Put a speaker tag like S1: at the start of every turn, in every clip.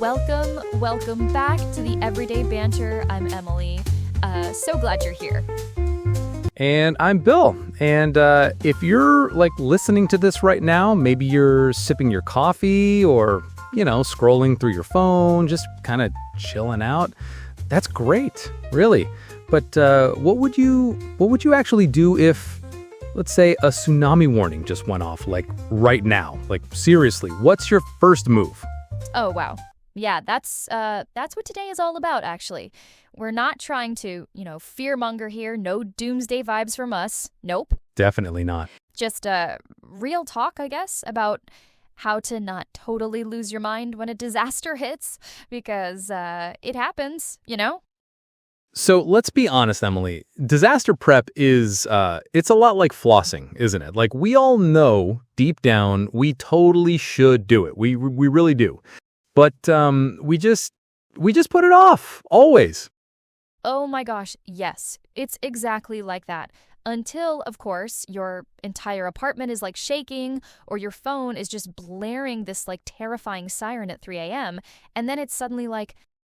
S1: Welcome back to the Everyday Banter. I'm Emily. So glad you're here.
S2: And I'm Bill. And if you're listening to this right now, maybe you're sipping your coffee or, scrolling through your phone, just kind of chilling out. That's great, really. But what would you actually do if, let's say, a tsunami warning just went off, right now? Seriously, what's your first move?
S1: Oh, wow. Yeah, that's what today is all about, actually. We're not trying to, fearmonger here. No doomsday vibes from us. Nope.
S2: Definitely not.
S1: Just real talk, I guess, about how to not totally lose your mind when a disaster hits, because it happens,
S2: So let's be honest, Emily. Disaster prep is, it's a lot like flossing, isn't it? We all know deep down we totally should do it. We really do. But we just put it off, always.
S1: Oh my gosh, yes. It's exactly like that. Until, of course, your entire apartment is shaking or your phone is just blaring this terrifying siren at 3 a.m. And then it's suddenly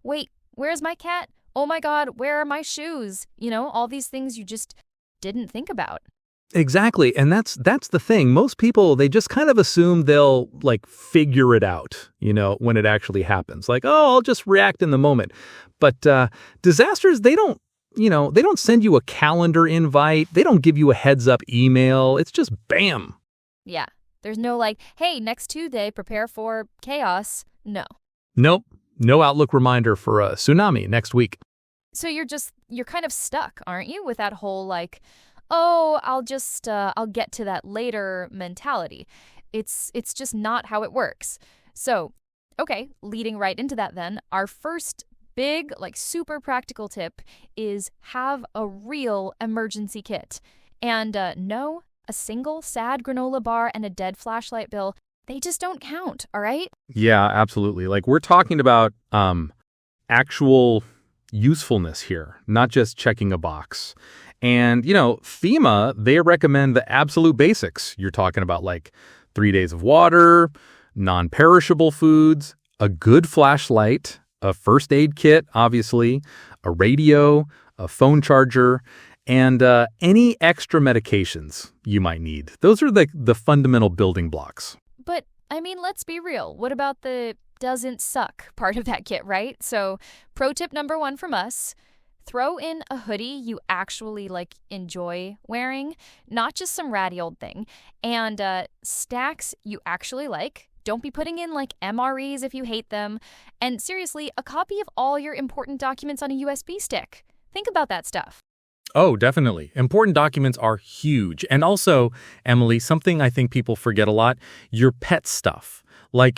S1: wait, where's my cat? Oh my God, where are my shoes? All these things you just didn't think about.
S2: Exactly. And that's the thing. Most people, they just kind of assume they'll figure it out, when it actually happens. I'll just react in the moment. But disasters, they don't send you a calendar invite. They don't give you a heads up email. It's just bam.
S1: Yeah. There's no hey, next Tuesday, prepare for chaos. No.
S2: Nope. No Outlook reminder for a tsunami next week.
S1: So you're kind of stuck, aren't you, with that whole oh, I'll get to that later mentality. It's just not how it works. So, okay, leading right into that then, our first big, super practical tip is have a real emergency kit. And no, a single sad granola bar and a dead flashlight bill, they just don't count, all right?
S2: Yeah, absolutely. We're talking about actual usefulness here, not just checking a box. And, FEMA, they recommend the absolute basics. You're talking about 3 days of water, non-perishable foods, a good flashlight, a first aid kit, obviously, a radio, a phone charger, and any extra medications you might need. Those are the fundamental building blocks.
S1: But, let's be real. What about the doesn't suck part of that kit, right? So, pro tip number 1 from us. Throw in a hoodie you actually enjoy wearing, not just some ratty old thing. And stacks you actually like. Don't be putting in MREs if you hate them. And seriously, a copy of all your important documents on a USB stick. Think about that stuff.
S2: Oh, definitely. Important documents are huge. And also, Emily, something I think people forget a lot, your pet stuff.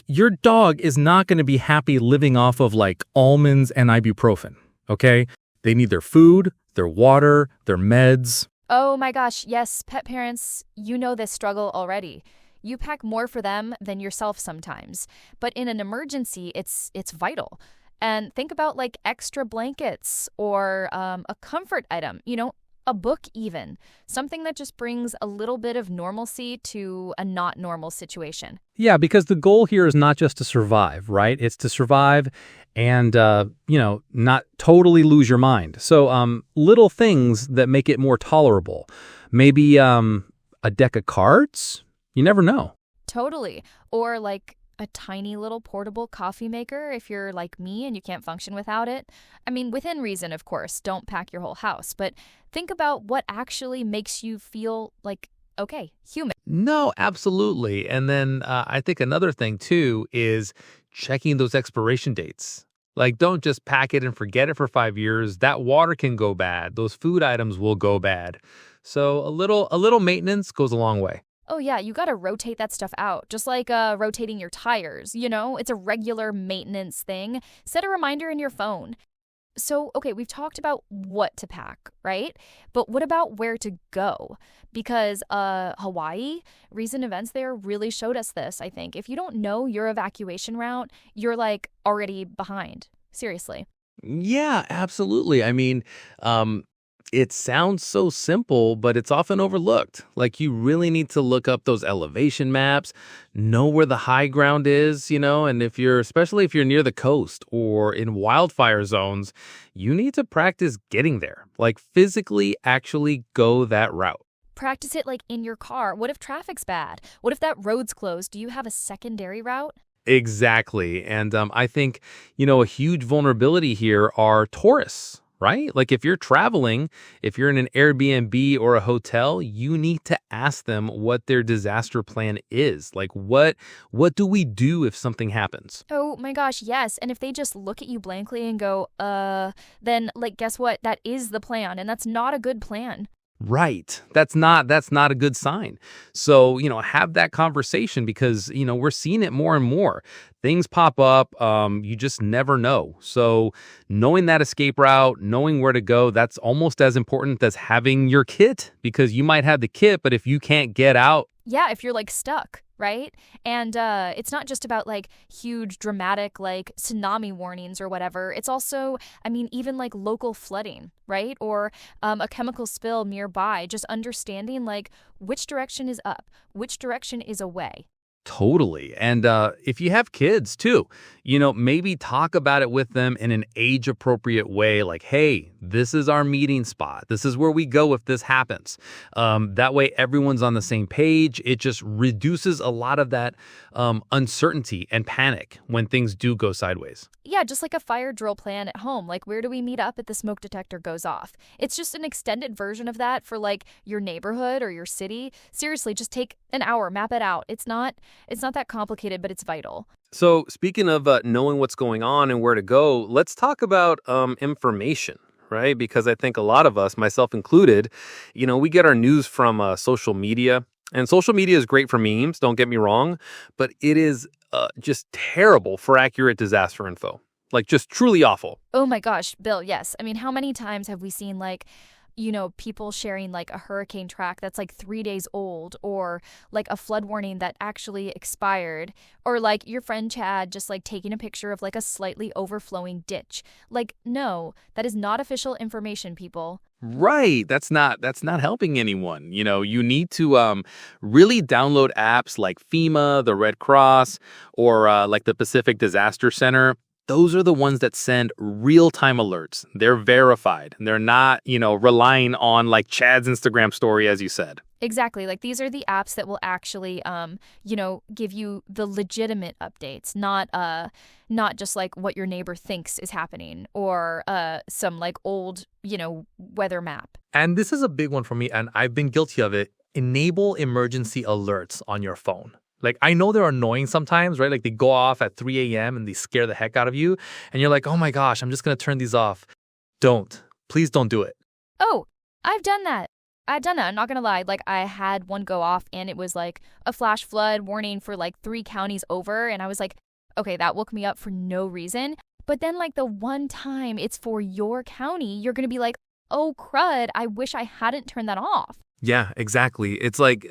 S2: Your dog is not going to be happy living off of almonds and ibuprofen, okay? They need their food, their water, their meds.
S1: Oh my gosh, yes, pet parents, you know this struggle already. You pack more for them than yourself sometimes. But in an emergency, it's vital. And think about extra blankets or a comfort item, a book even. Something that just brings a little bit of normalcy to a not normal situation.
S2: Yeah, because the goal here is not just to survive, right? It's to survive and, not totally lose your mind. So little things that make it more tolerable. Maybe a deck of cards? You never know.
S1: Totally. Or a tiny little portable coffee maker if you're like me and you can't function without it. Within reason, of course. Don't pack your whole house. But think about what actually makes you feel okay, human.
S2: No, absolutely. And then I think another thing, too, is checking those expiration dates. Don't just pack it and forget it for 5 years. That water can go bad. Those food items will go bad. So a little maintenance goes a long way.
S1: Oh, yeah, you got to rotate that stuff out, just like rotating your tires, It's a regular maintenance thing. Set a reminder in your phone. So, okay, we've talked about what to pack, right? But what about where to go? Because Hawaii, recent events there really showed us this, I think. If you don't know your evacuation route, you're already behind. Seriously.
S2: Yeah, absolutely.
S3: It sounds so simple, but it's often overlooked. Like you really need to look up those elevation maps, know where the high ground is, and especially if you're near the coast or in wildfire zones, you need to practice getting there. Like physically actually go that route.
S1: Practice it like in your car. What if traffic's bad? What if that road's closed? Do you have a secondary route?
S3: Exactly. And I think, a huge vulnerability here are tourists, right? Like if you're traveling, if you're in an Airbnb or a hotel, you need to ask them what their disaster plan is. Like what do we do if something happens?
S1: Oh my gosh, yes. And if they just look at you blankly and go, then like guess what? That is the plan, and that's not a good plan.
S3: Right. That's not a good sign. So, have that conversation because, we're seeing it more and more. Things pop up, you just never know. So, knowing that escape route, knowing where to go, that's almost as important as having your kit because you might have the kit, but if you can't get out.
S1: Yeah, if you're like stuck, right? And it's not just about like huge dramatic like tsunami warnings or whatever. It's also, I mean, even like local flooding, right? Or a chemical spill nearby, just understanding like which direction is up, which direction is away.
S3: Totally. And if you have kids too, maybe talk about it with them in an age appropriate way. Like, hey, this is our meeting spot. This is where we go if this happens. That way, everyone's on the same page. It just reduces a lot of that uncertainty and panic when things do go sideways.
S1: Yeah, just like a fire drill plan at home. Like, where do we meet up if the smoke detector goes off? It's just an extended version of that for like your neighborhood or your city. Seriously, just take an hour, map it out. It's not that complicated, but it's vital.
S3: So, speaking of knowing what's going on and where to go, let's talk about information, right? Because I think a lot of us, myself included, we get our news from social media. And social media is great for memes, don't get me wrong, but it is just terrible for accurate disaster info. Like, just truly awful.
S1: Oh my gosh, Bill, yes. I mean, how many times have we seen like, people sharing like a hurricane track that's like 3 days old, or like a flood warning that actually expired, or like your friend Chad just like taking a picture of like a slightly overflowing ditch. Like, no, that is not official information, people.
S3: Right. That's not helping anyone. You need to really download apps like FEMA, the Red Cross, or like the Pacific Disaster Center. Those are the ones that send real-time alerts. They're verified. They're not, relying on like Chad's Instagram story, as you said.
S1: Exactly. Like these are the apps that will actually, give you the legitimate updates, not just like what your neighbor thinks is happening or some like old, weather map.
S2: And this is a big one for me, and I've been guilty of it. Enable emergency alerts on your phone. Like, I know they're annoying sometimes, right? Like, they go off at 3 a.m. and they scare the heck out of you. And you're like, oh my gosh, I'm just going to turn these off. Don't. Please don't do it.
S1: Oh, I've done that. I'm not going to lie. Like, I had one go off and it was like a flash flood warning for like 3 counties over. And I was like, okay, that woke me up for no reason. But then, like, the one time it's for your county, you're going to be like, oh, crud, I wish I hadn't turned that off.
S3: Yeah, exactly. It's like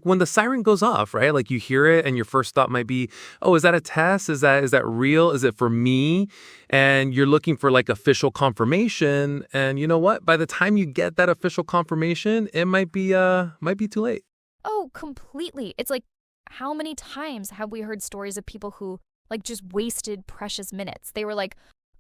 S3: when the siren goes off, right? Like you hear it and your first thought might be, "Oh, is that a test? Is that real? Is it for me?" And you're looking for like official confirmation, and you know what? By the time you get that official confirmation, it might be too late.
S1: Oh, completely. It's like, how many times have we heard stories of people who like just wasted precious minutes? They were like,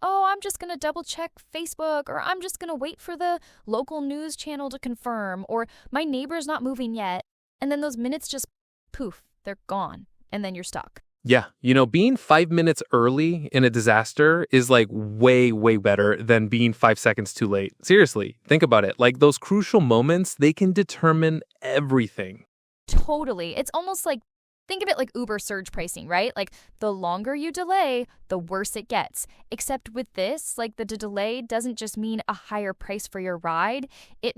S1: oh, I'm just going to double check Facebook, or I'm just going to wait for the local news channel to confirm, or my neighbor's not moving yet. And then those minutes just poof, they're gone. And then you're stuck.
S3: Yeah, being 5 minutes early in a disaster is like way, way better than being 5 seconds too late. Seriously, think about it. Like those crucial moments, they can determine everything.
S1: Totally. It's almost like, think of it like Uber surge pricing, right? Like the longer you delay, the worse it gets. Except with this, like the delay doesn't just mean a higher price for your ride. It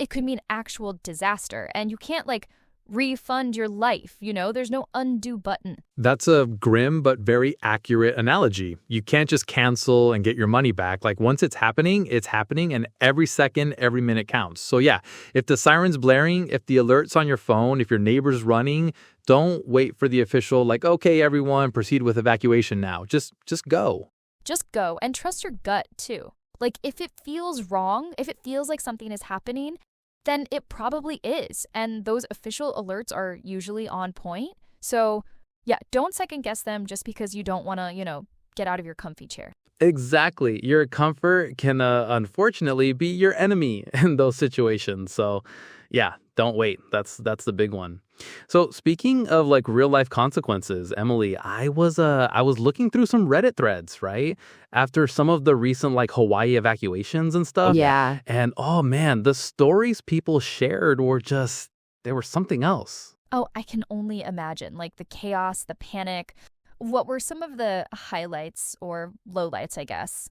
S1: could mean actual disaster. And you can't like refund your life, there's no undo button.
S2: That's a grim but very accurate analogy. You can't just cancel and get your money back. Like once it's happening, and every second, every minute counts. So yeah, if the siren's blaring, if the alert's on your phone, if your neighbor's running, don't wait for the official, like, okay, everyone, proceed with evacuation now. Just go.
S1: Just go and trust your gut too. Like, if it feels wrong, if it feels like something is happening, then it probably is. And those official alerts are usually on point. So, yeah, don't second guess them just because you don't want to, get out of your comfy chair.
S3: Exactly. Your comfort can unfortunately be your enemy in those situations. So, yeah, don't wait. That's the big one. So, speaking of like real life consequences, Emily, I was looking through some Reddit threads, right? After some of the recent like Hawaii evacuations and stuff.
S4: Yeah.
S3: And oh man, the stories people shared they were something else.
S1: Oh, I can only imagine, like the chaos, the panic. What were some of the highlights or lowlights, I guess?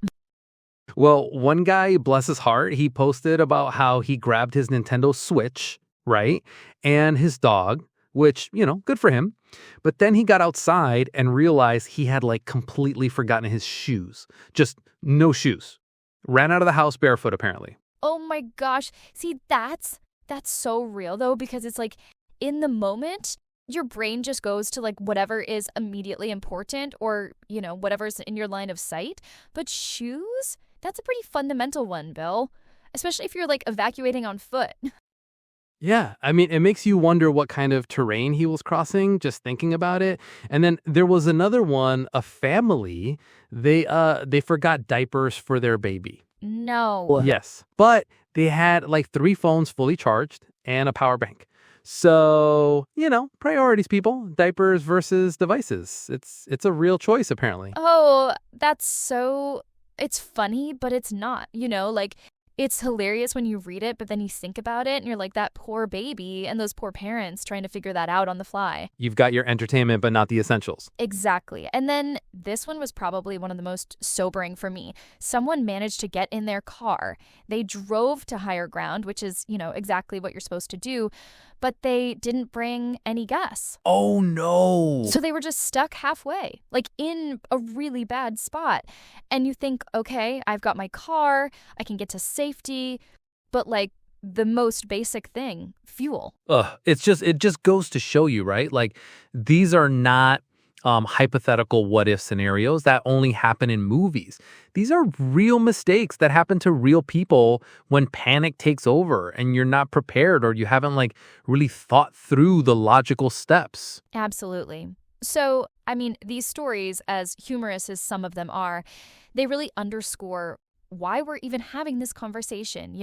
S3: Well, one guy, bless his heart, he posted about how he grabbed his Nintendo Switch, right? And his dog, which, good for him. But then he got outside and realized he had like completely forgotten his shoes. Just no shoes. Ran out of the house barefoot, apparently.
S1: Oh my gosh. See, that's so real though, because it's like in the moment, your brain just goes to like whatever is immediately important or, whatever's in your line of sight. But shoes, that's a pretty fundamental one, Bill, especially if you're like evacuating on foot.
S3: Yeah, I mean, it makes you wonder what kind of terrain he was crossing, just thinking about it. And then there was another one, a family, they forgot diapers for their baby.
S1: No.
S3: Yes, but they had like 3 phones fully charged and a power bank. So, priorities, people, diapers versus devices. It's a real choice, apparently.
S1: Oh, it's funny, but it's not, like it's hilarious when you read it, but then you think about it and you're like, that poor baby and those poor parents trying to figure that out on the fly.
S3: You've got your entertainment, but not the essentials.
S1: Exactly. And then this one was probably one of the most sobering for me. Someone managed to get in their car. They drove to higher ground, which is, exactly what you're supposed to do, but they didn't bring any gas.
S3: Oh, no.
S1: So they were just stuck halfway, like in a really bad spot. And you think, okay, I've got my car, I can get to safety, but like the most basic thing, fuel.
S3: It just goes to show you, right? Like these are not hypothetical what if scenarios that only happen in movies. These are real mistakes that happen to real people when panic takes over and you're not prepared or you haven't like really thought through the logical steps.
S1: Absolutely. So, I mean, these stories, as humorous as some of them are, they really underscore why we're even having this conversation,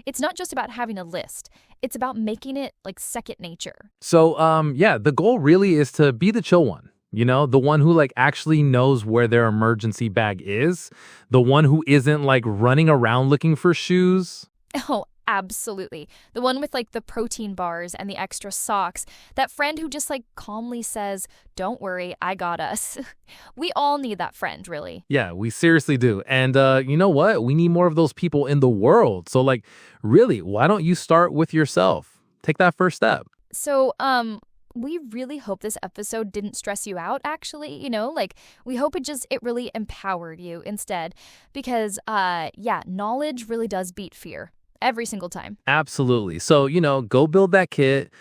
S1: It's not just about having a list. It's about making it like second nature.
S3: So, the goal really is to be the chill one. The one who like actually knows where their emergency bag is, the one who isn't like running around looking for shoes.
S1: Oh, absolutely. The one with like the protein bars and the extra socks. That friend who just like calmly says, "Don't worry, I got us." We all need that friend, really.
S3: Yeah, we seriously do. And you know what? We need more of those people in the world. So like, really, why don't you start with yourself? Take that first step.
S1: So, we really hope this episode didn't stress you out, actually, like we hope it really empowered you instead because, knowledge really does beat fear every single time.
S3: Absolutely. So, go build that kit.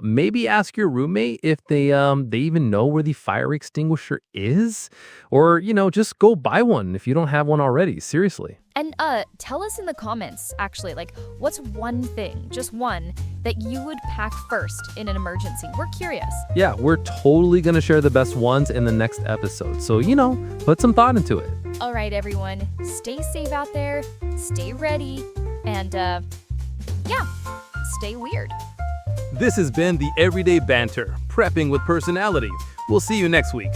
S3: Maybe ask your roommate if they even know where the fire extinguisher is or, just go buy one if you don't have one already. Seriously.
S1: And tell us in the comments, actually, like, what's one thing, just one, that you would pack first in an emergency? We're curious.
S3: Yeah, we're totally going to share the best ones in the next episode. So, put some thought into it.
S1: All right, everyone, stay safe out there, stay ready, and, stay weird.
S3: This has been the Everyday Banter, prepping with personality. We'll see you next week.